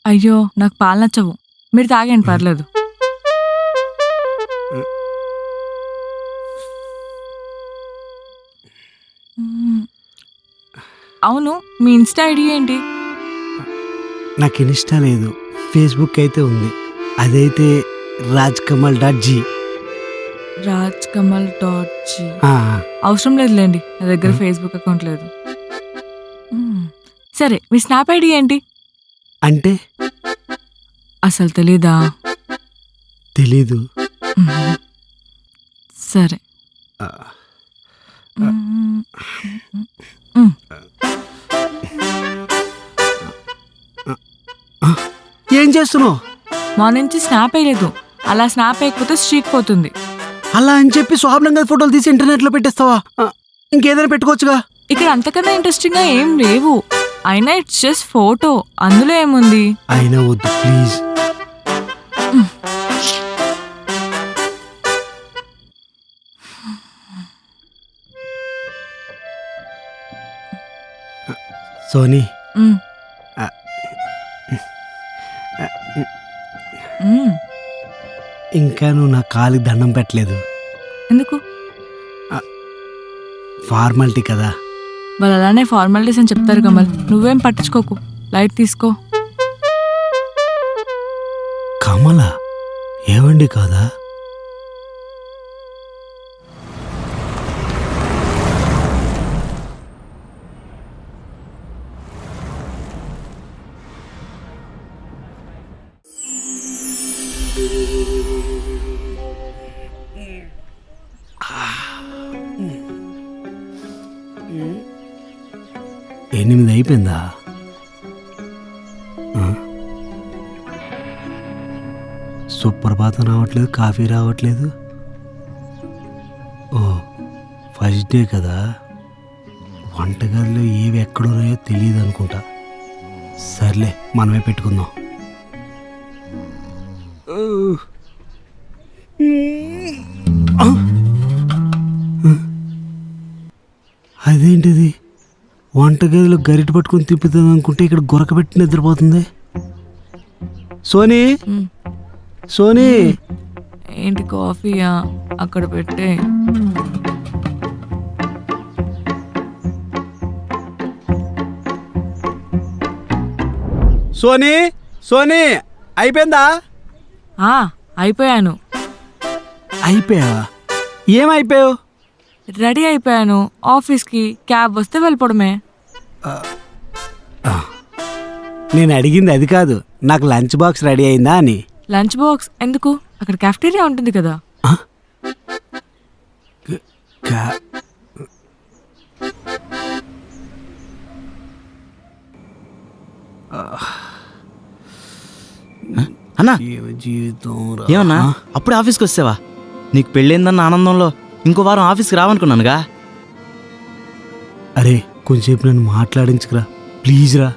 అయ్యో నాకు పాలు నచ్చవు, మీరు తాగండి పర్లేదు. అవును, మీ ఇన్స్టా ఐడి ఏంటి? నాకు ఇన్స్టా లేదు, ఫేస్బుక్ అయితే ఉంది. అదైతే rajkamal.g. rajkamal.g. అవసరం లేదులేండి, నా దగ్గర ఫేస్బుక్ అకౌంట్ లేదు. సరే, మీ స్నాప్ ఐడి ఏంటి? అంటే అసలు తెలీదా? తెలీదు. సరే. ఏం చేస్తున్నావు? మా నుంచి స్నాప్ వేయలేదు, అలా స్నాప్ వేయకపోతే స్ట్రీక్ పోతుంది. అలా అని చెప్పి స్వాభ్రంగా ఫోటోలు తీసి ఇంటర్నెట్లో పెట్టేస్తావా? ఇంకేదైనా పెట్టుకోవచ్చుగా. ఇక్కడ అంతకన్నా ఇంట్రెస్టింగ్ గా ఏం లేవు. అయినా ఇట్స్ జస్ట్ ఫోటో, అందులో ఏముంది? అయినా వద్దు ప్లీజ్. సోనీ, ఇంకా నువ్వు నా కాలికి దండం పెట్టలేదు. ఎందుకు? ఫార్మాలిటీ కదా. వాళ్ళు అలానే ఫార్మాలిటీస్ అని చెప్తారు కమల్, నువ్వేం పట్టించుకోకు, లైట్ తీసుకో. కమలా ఏవండి కాదా? ఎనిమిది అయిపోయిందా? సుప్రభాతం రావట్లేదు, కాఫీ రావట్లేదు. ఓ ఫస్ట్ డే కదా, వంటగదిలో ఏవి ఎక్కడున్నాయో తెలియదు అనుకుంటా. సర్లే, మనమే పెట్టుకుందాం. అదేంటిది, వంటగదిలో గరిట పట్టుకుని తిప్పుతుంది అనుకుంటే ఇక్కడ గొరకబెట్టి నిద్రపోతుంది. సోనీ, సోనీ. ఏంటి కాఫీయా? అక్కడ పెట్టే. సోనీ, సోనీ, అయిపోయిందా? అయిపోయాను. అయిపోయావా? ఏమైపోయావు? రెడీ అయిపోయాను, ఆఫీస్కి క్యాబ్ వస్తే వెళ్ళిపోవడమే. నేను అడిగింది అది కాదు, నాకు లంచ్ బాక్స్ రెడీ అయిందా అని. లంచ్ బాక్స్ ఎందుకు? అక్కడ క్యాఫ్టీరియా ఉంటుంది కదా. అన్నా, జీవితం ఏమన్నా అప్పుడు ఆఫీస్కి వస్తావా? నీకు పెళ్ళైందన్న ఆనందంలో ఇంకో వారం ఆఫీస్కి రావనుకున్నానుగా. అరే కొంచెంసేపు నన్ను మాట్లాడించుకురా ప్లీజ్ రా.